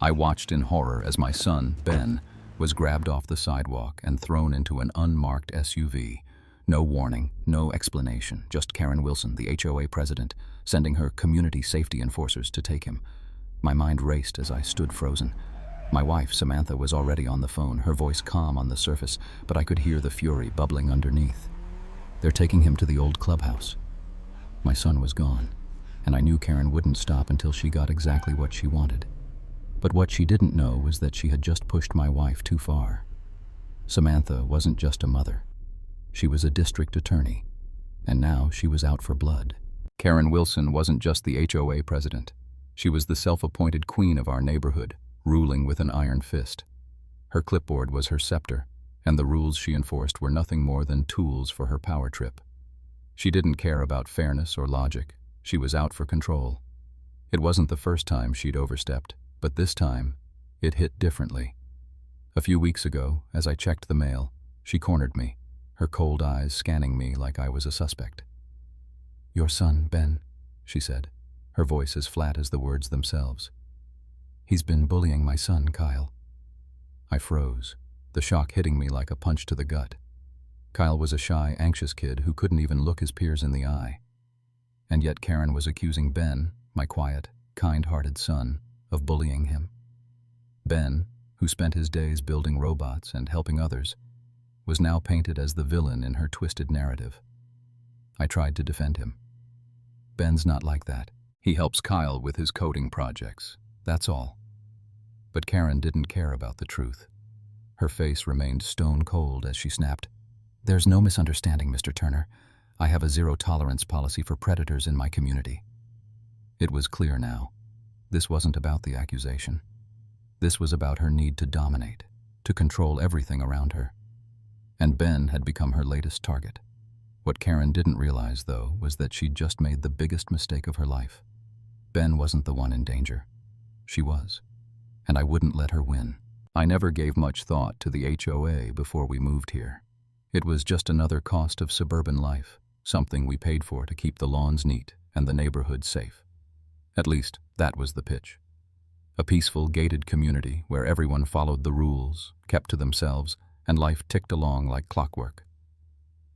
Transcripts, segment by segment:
I watched in horror as my son, Ben, was grabbed off the sidewalk and thrown into an unmarked SUV. No warning, no explanation, just Karen Wilson, the HOA president, sending her community safety enforcers to take him. My mind raced as I stood frozen. My wife, Samantha, was already on the phone, her voice calm on the surface, but I could hear the fury bubbling underneath. They're taking him to the old clubhouse. My son was gone, and I knew Karen wouldn't stop until she got exactly what she wanted. But what she didn't know was that she had just pushed my wife too far. Samantha wasn't just a mother. She was a district attorney, and now she was out for blood. Karen Wilson wasn't just the HOA president. She was the self-appointed queen of our neighborhood, ruling with an iron fist. Her clipboard was her scepter, and the rules she enforced were nothing more than tools for her power trip. She didn't care about fairness or logic. She was out for control. It wasn't the first time she'd overstepped, but this time, it hit differently. A few weeks ago, as I checked the mail, she cornered me, her cold eyes scanning me like I was a suspect. "Your son, Ben," she said, her voice as flat as the words themselves. "He's been bullying my son, Kyle." I froze, the shock hitting me like a punch to the gut. Kyle was a shy, anxious kid who couldn't even look his peers in the eye. And yet Karen was accusing Ben, my quiet, kind-hearted son, of bullying him. Ben, who spent his days building robots and helping others, was now painted as the villain in her twisted narrative. I tried to defend him. "Ben's not like that. He helps Kyle with his coding projects. That's all." But Karen didn't care about the truth. Her face remained stone cold as she snapped, "There's no misunderstanding, Mr. Turner. I have a zero-tolerance policy for predators in my community." It was clear now. This wasn't about the accusation. This was about her need to dominate, to control everything around her. And Ben had become her latest target. What Karen didn't realize, though, was that she'd just made the biggest mistake of her life. Ben wasn't the one in danger. She was. And I wouldn't let her win. I never gave much thought to the HOA before we moved here. It was just another cost of suburban life, something we paid for to keep the lawns neat and the neighborhood safe. At least, that was the pitch. A peaceful, gated community where everyone followed the rules, kept to themselves, and life ticked along like clockwork.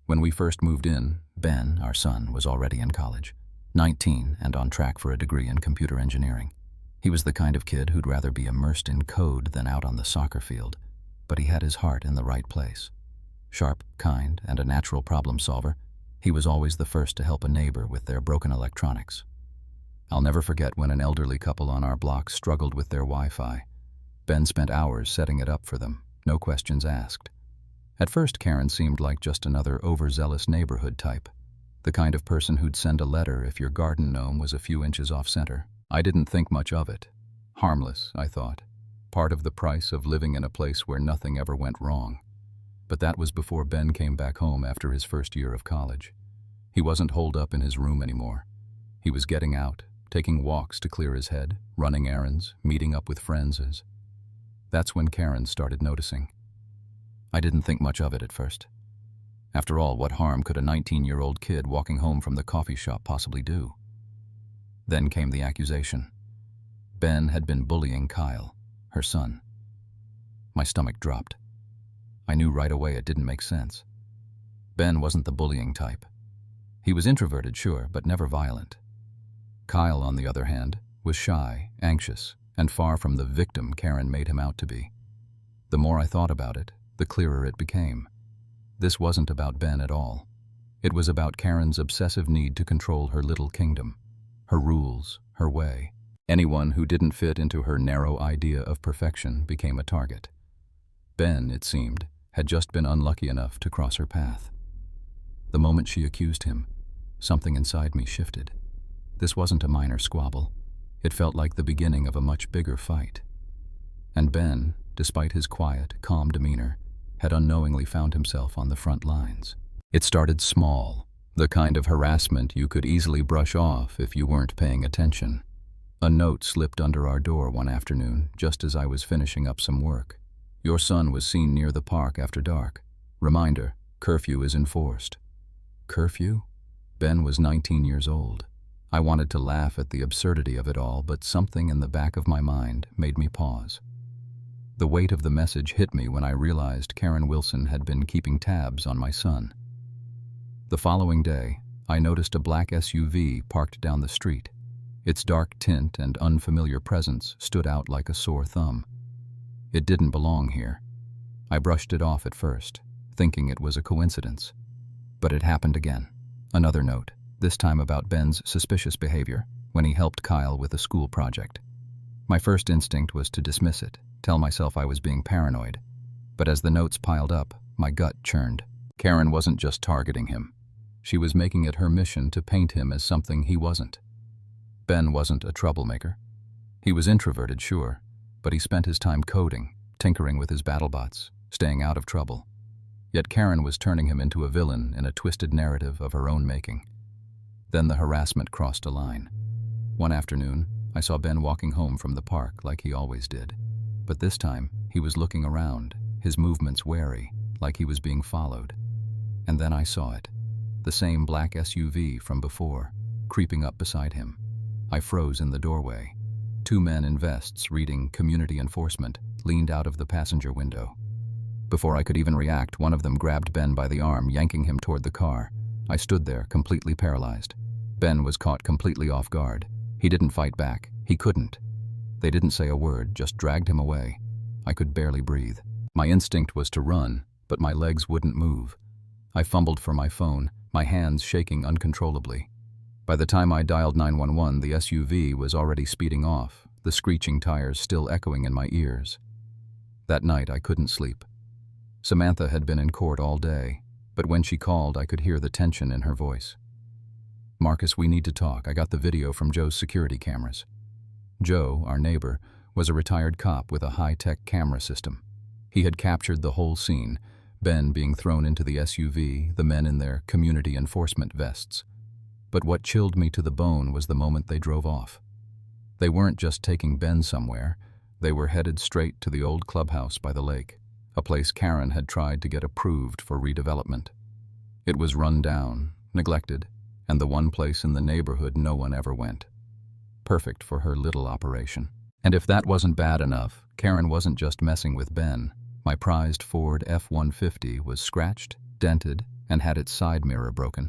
When we first moved in, Ben, our son, was already in college, 19 and on track for a degree in computer engineering. He was the kind of kid who'd rather be immersed in code than out on the soccer field, but he had his heart in the right place. Sharp, kind, and a natural problem solver, he was always the first to help a neighbor with their broken electronics. I'll never forget when an elderly couple on our block struggled with their Wi-Fi. Ben spent hours setting it up for them, no questions asked. At first, Karen seemed like just another overzealous neighborhood type, the kind of person who'd send a letter if your garden gnome was a few inches off center. I didn't think much of it. Harmless, I thought. Part of the price of living in a place where nothing ever went wrong. But that was before Ben came back home after his first year of college. He wasn't holed up in his room anymore. He was getting out, taking walks to clear his head, running errands, meeting up with friends. That's when Karen started noticing. I didn't think much of it at first. After all, what harm could a 19-year-old kid walking home from the coffee shop possibly do? Then came the accusation. Ben had been bullying Kyle, her son. My stomach dropped. I knew right away it didn't make sense. Ben wasn't the bullying type. He was introverted, sure, but never violent. Kyle, on the other hand, was shy, anxious, and far from the victim Karen made him out to be. The more I thought about it, the clearer it became. This wasn't about Ben at all. It was about Karen's obsessive need to control her little kingdom, her rules, her way. Anyone who didn't fit into her narrow idea of perfection became a target. Ben, it seemed, had just been unlucky enough to cross her path. The moment she accused him, something inside me shifted. This wasn't a minor squabble. It felt like the beginning of a much bigger fight. And Ben, despite his quiet, calm demeanor, had unknowingly found himself on the front lines. It started small, the kind of harassment you could easily brush off if you weren't paying attention. A note slipped under our door one afternoon, just as I was finishing up some work. "Your son was seen near the park after dark. Reminder, curfew is enforced." Curfew? Ben was 19 years old. I wanted to laugh at the absurdity of it all, but something in the back of my mind made me pause. The weight of the message hit me when I realized Karen Wilson had been keeping tabs on my son. The following day, I noticed a black SUV parked down the street. Its dark tint and unfamiliar presence stood out like a sore thumb. It didn't belong here. I brushed it off at first, thinking it was a coincidence. But it happened again. Another note, this time about Ben's suspicious behavior when he helped Kyle with a school project. My first instinct was to dismiss it, tell myself I was being paranoid. But as the notes piled up, my gut churned. Karen wasn't just targeting him. She was making it her mission to paint him as something he wasn't. Ben wasn't a troublemaker. He was introverted, sure, but he spent his time coding, tinkering with his battlebots, staying out of trouble. Yet Karen was turning him into a villain in a twisted narrative of her own making. Then the harassment crossed a line. One afternoon, I saw Ben walking home from the park like he always did. But this time, he was looking around, his movements wary, like he was being followed. And then I saw it. The same black SUV from before, creeping up beside him. I froze in the doorway. Two men in vests reading community enforcement leaned out of the passenger window. Before I could even react, one of them grabbed Ben by the arm, yanking him toward the car. I stood there, completely paralyzed. Ben was caught completely off guard. He didn't fight back. He couldn't. They didn't say a word, just dragged him away. I could barely breathe. My instinct was to run, but my legs wouldn't move. I fumbled for my phone, my hands shaking uncontrollably. By the time I dialed 911, the SUV was already speeding off, the screeching tires still echoing in my ears. That night, I couldn't sleep. Samantha had been in court all day, but when she called, I could hear the tension in her voice. "Marcus, we need to talk. I got the video from Joe's security cameras." Joe, our neighbor, was a retired cop with a high-tech camera system. He had captured the whole scene, Ben being thrown into the SUV, the men in their community enforcement vests. But what chilled me to the bone was the moment they drove off. They weren't just taking Ben somewhere, they were headed straight to the old clubhouse by the lake, a place Karen had tried to get approved for redevelopment. It was run down, neglected, and the one place in the neighborhood no one ever went. Perfect for her little operation. And if that wasn't bad enough, Karen wasn't just messing with Ben. My prized Ford F-150 was scratched, dented, and had its side mirror broken.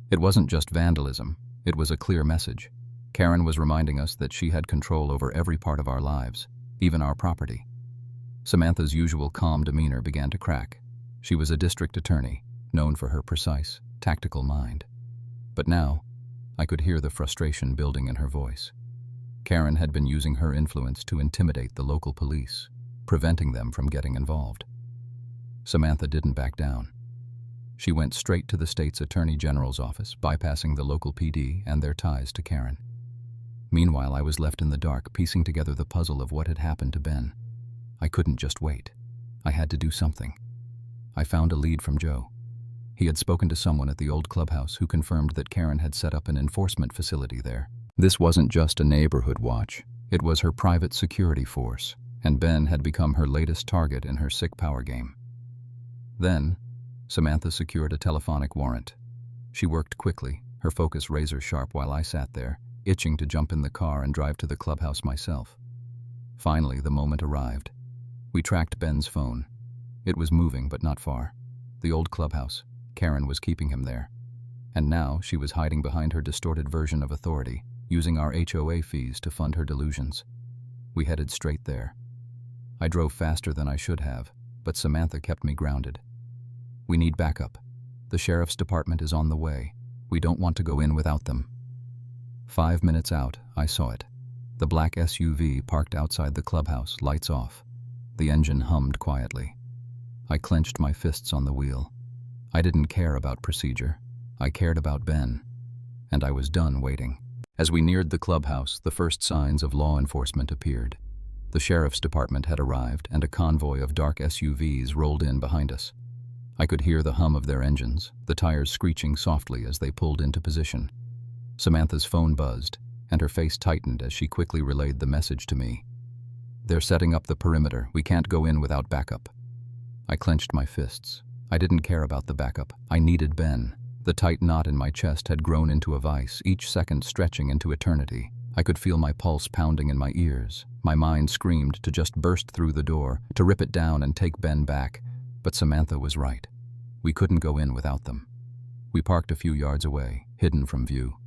It wasn't just vandalism, it was a clear message. Karen was reminding us that she had control over every part of our lives, even our property. Samantha's usual calm demeanor began to crack. She was a district attorney, known for her precise, tactical mind. But now, I could hear the frustration building in her voice. Karen had been using her influence to intimidate the local police, preventing them from getting involved. Samantha didn't back down. She went straight to the state's attorney general's office, bypassing the local PD and their ties to Karen. Meanwhile, I was left in the dark, piecing together the puzzle of what had happened to Ben. I couldn't just wait. I had to do something. I found a lead from Joe. He had spoken to someone at the old clubhouse who confirmed that Karen had set up an enforcement facility there. This wasn't just a neighborhood watch. It was her private security force, and Ben had become her latest target in her sick power game. Then, Samantha secured a telephonic warrant. She worked quickly, her focus razor-sharp, while I sat there, itching to jump in the car and drive to the clubhouse myself. Finally, the moment arrived. We tracked Ben's phone. It was moving, but not far. The old clubhouse. Karen was keeping him there. And now she was hiding behind her distorted version of authority, using our HOA fees to fund her delusions. We headed straight there. I drove faster than I should have, but Samantha kept me grounded. "We need backup. The sheriff's department is on the way. We don't want to go in without them." 5 minutes out, I saw it. The black SUV parked outside the clubhouse, lights off. The engine hummed quietly. I clenched my fists on the wheel. I didn't care about procedure. I cared about Ben. And I was done waiting. As we neared the clubhouse, the first signs of law enforcement appeared. The sheriff's department had arrived, and a convoy of dark SUVs rolled in behind us. I could hear the hum of their engines, the tires screeching softly as they pulled into position. Samantha's phone buzzed, and her face tightened as she quickly relayed the message to me. "They're setting up the perimeter. We can't go in without backup." I clenched my fists. I didn't care about the backup. I needed Ben. The tight knot in my chest had grown into a vice, each second stretching into eternity. I could feel my pulse pounding in my ears. My mind screamed to just burst through the door, to rip it down and take Ben back. But Samantha was right. We couldn't go in without them. We parked a few yards away, hidden from view.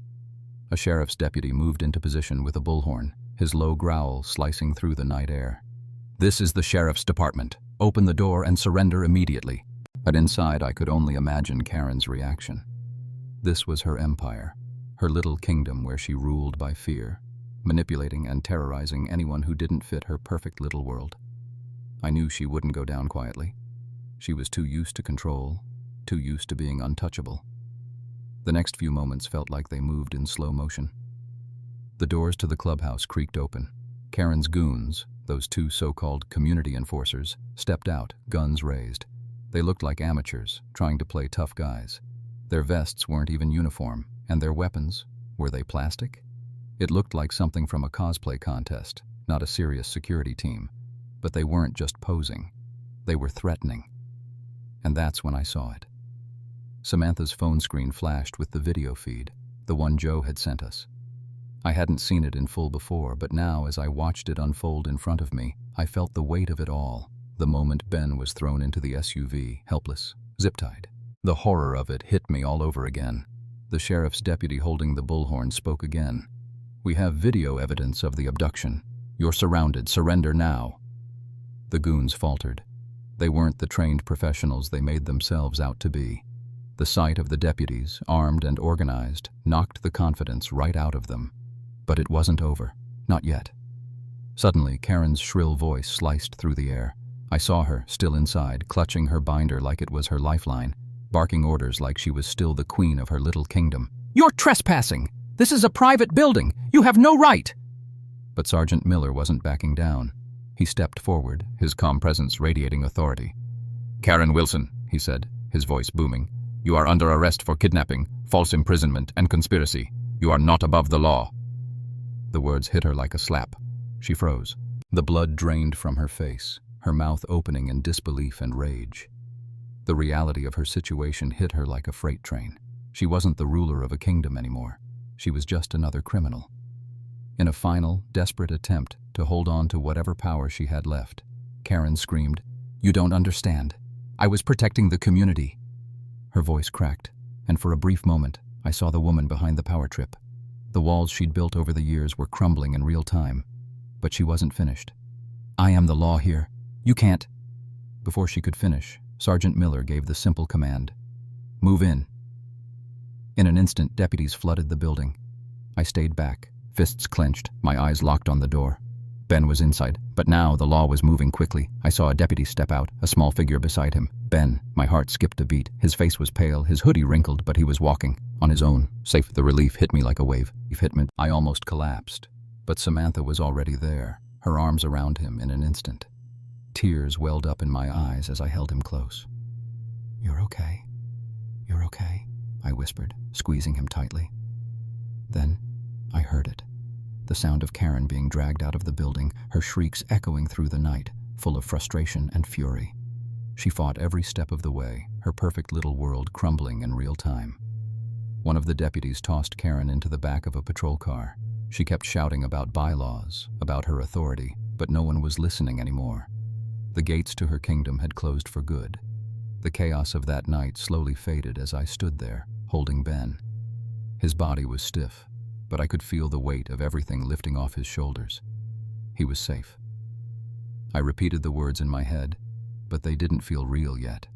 A sheriff's deputy moved into position with a bullhorn, his low growl slicing through the night air. "This is the sheriff's department. Open the door and surrender immediately." But inside, I could only imagine Karen's reaction. This was her empire, her little kingdom where she ruled by fear, manipulating and terrorizing anyone who didn't fit her perfect little world. I knew she wouldn't go down quietly. She was too used to control, too used to being untouchable. The next few moments felt like they moved in slow motion. The doors to the clubhouse creaked open. Karen's goons, those two so-called community enforcers, stepped out, guns raised. They looked like amateurs, trying to play tough guys. Their vests weren't even uniform, and their weapons, were they plastic? It looked like something from a cosplay contest, not a serious security team. But they weren't just posing. They were threatening. And that's when I saw it. Samantha's phone screen flashed with the video feed, the one Joe had sent us. I hadn't seen it in full before, but now as I watched it unfold in front of me, I felt the weight of it all. The moment Ben was thrown into the SUV, helpless, zip-tied. The horror of it hit me all over again. The sheriff's deputy holding the bullhorn spoke again. "We have video evidence of the abduction. You're surrounded. Surrender now." The goons faltered. They weren't the trained professionals they made themselves out to be. The sight of the deputies, armed and organized, knocked the confidence right out of them. But it wasn't over. Not yet. Suddenly, Karen's shrill voice sliced through the air. I saw her, still inside, clutching her binder like it was her lifeline, barking orders like she was still the queen of her little kingdom. "You're trespassing! This is a private building! You have no right!" But Sergeant Miller wasn't backing down. He stepped forward, his calm presence radiating authority. "Karen Wilson," he said, his voice booming, "you are under arrest for kidnapping, false imprisonment, and conspiracy. You are not above the law." The words hit her like a slap. She froze. The blood drained from her face, her mouth opening in disbelief and rage. The reality of her situation hit her like a freight train. She wasn't the ruler of a kingdom anymore. She was just another criminal. In a final, desperate attempt to hold on to whatever power she had left, Karen screamed, "You don't understand. I was protecting the community." Her voice cracked, and for a brief moment, I saw the woman behind the power trip. The walls she'd built over the years were crumbling in real time. But she wasn't finished. "I am the law here. You can't." Before she could finish, Sergeant Miller gave the simple command, "Move in." In an instant, deputies flooded the building. I stayed back, fists clenched, my eyes locked on the door. Ben was inside, but now the law was moving quickly. I saw a deputy step out, a small figure beside him. Ben. My heart skipped a beat. His face was pale, his hoodie wrinkled, but he was walking, on his own, safe. The relief hit me like a wave. I almost collapsed. But Samantha was already there, her arms around him in an instant. Tears welled up in my eyes as I held him close. "You're okay. You're okay," I whispered, squeezing him tightly. Then I heard it. The sound of Karen being dragged out of the building, her shrieks echoing through the night, full of frustration and fury. She fought every step of the way, her perfect little world crumbling in real time. One of the deputies tossed Karen into the back of a patrol car. She kept shouting about bylaws, about her authority, but no one was listening anymore. The gates to her kingdom had closed for good. The chaos of that night slowly faded as I stood there, holding Ben. His body was stiff, but I could feel the weight of everything lifting off his shoulders. He was safe. I repeated the words in my head, but they didn't feel real yet.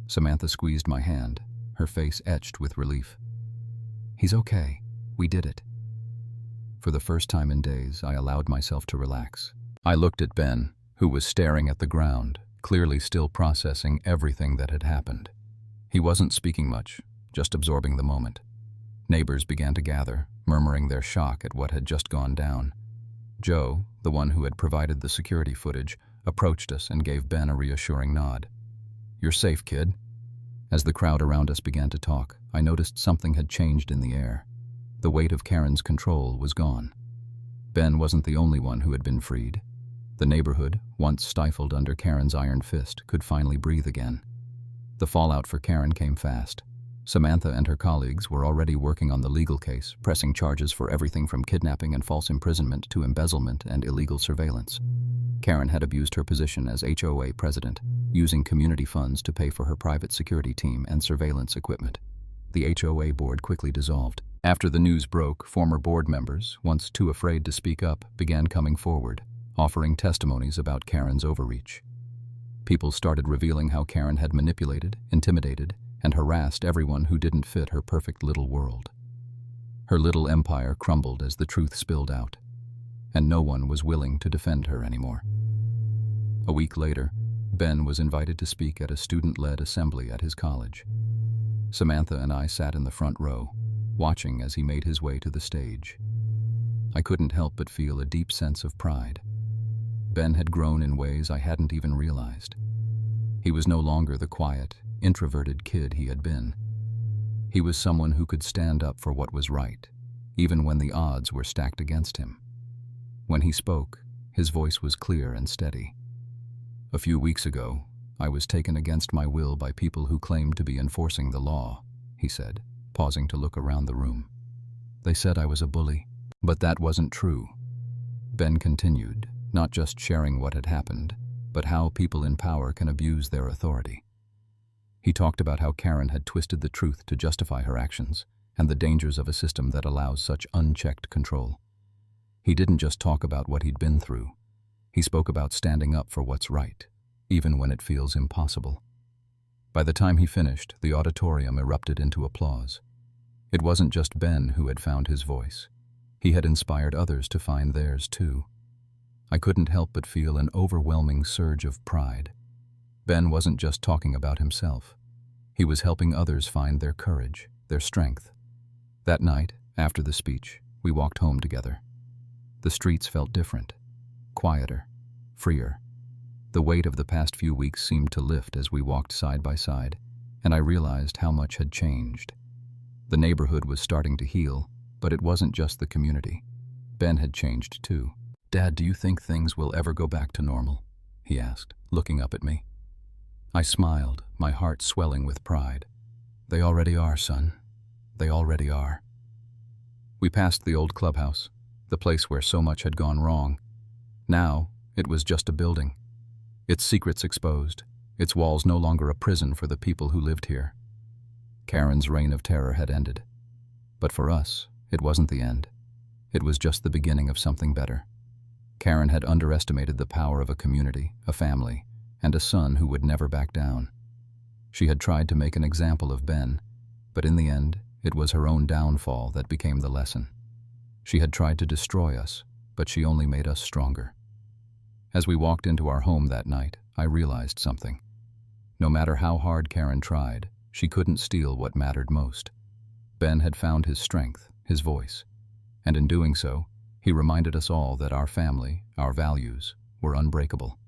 Samantha squeezed my hand, her face etched with relief. "He's okay. We did it." For the first time in days, I allowed myself to relax. I looked at Ben, who was staring at the ground, clearly still processing everything that had happened. He wasn't speaking much, just absorbing the moment. Neighbors began to gather, murmuring their shock at what had just gone down. Joe, the one who had provided the security footage, approached us and gave Ben a reassuring nod. "You're safe, kid." As the crowd around us began to talk, I noticed something had changed in the air. The weight of Karen's control was gone. Ben wasn't the only one who had been freed. The neighborhood, once stifled under Karen's iron fist, could finally breathe again. The fallout for Karen came fast. Samantha and her colleagues were already working on the legal case, pressing charges for everything from kidnapping and false imprisonment to embezzlement and illegal surveillance. Karen had abused her position as HOA president, using community funds to pay for her private security team and surveillance equipment. The HOA board quickly dissolved. After the news broke, former board members, once too afraid to speak up, began coming forward, offering testimonies about Karen's overreach. People started revealing how Karen had manipulated, intimidated, and harassed everyone who didn't fit her perfect little world. Her little empire crumbled as the truth spilled out, and no one was willing to defend her anymore. A week later, Ben was invited to speak at a student-led assembly at his college. Samantha and I sat in the front row, watching as he made his way to the stage. I couldn't help but feel a deep sense of pride. Ben had grown in ways I hadn't even realized. He was no longer the quiet, introverted kid he had been. He was someone who could stand up for what was right, even when the odds were stacked against him. When he spoke, his voice was clear and steady. A few weeks ago, I was taken against my will by people who claimed to be enforcing the law, he said, pausing to look around the room. They said I was a bully, but that wasn't true. Ben continued, not just sharing what had happened, but how people in power can abuse their authority. He talked about how Karen had twisted the truth to justify her actions, and the dangers of a system that allows such unchecked control. He didn't just talk about what he'd been through. He spoke about standing up for what's right, even when it feels impossible. By the time he finished, the auditorium erupted into applause. It wasn't just Ben who had found his voice. He had inspired others to find theirs too. I couldn't help but feel an overwhelming surge of pride. Ben wasn't just talking about himself. He was helping others find their courage, their strength. That night, after the speech, we walked home together. The streets felt different, quieter, freer. The weight of the past few weeks seemed to lift as we walked side by side, and I realized how much had changed. The neighborhood was starting to heal, but it wasn't just the community. Ben had changed too. "Dad, do you think things will ever go back to normal?" he asked, looking up at me. I smiled, my heart swelling with pride. "They already are, son. They already are." We passed the old clubhouse, the place where so much had gone wrong. Now, it was just a building. Its secrets exposed, its walls no longer a prison for the people who lived here. Karen's reign of terror had ended. But for us, it wasn't the end. It was just the beginning of something better. Karen had underestimated the power of a community, a family, and a son who would never back down. She had tried to make an example of Ben, but in the end, it was her own downfall that became the lesson. She had tried to destroy us, but she only made us stronger. As we walked into our home that night, I realized something. No matter how hard Karen tried, she couldn't steal what mattered most. Ben had found his strength, his voice, and in doing so, he reminded us all that our family, our values, were unbreakable.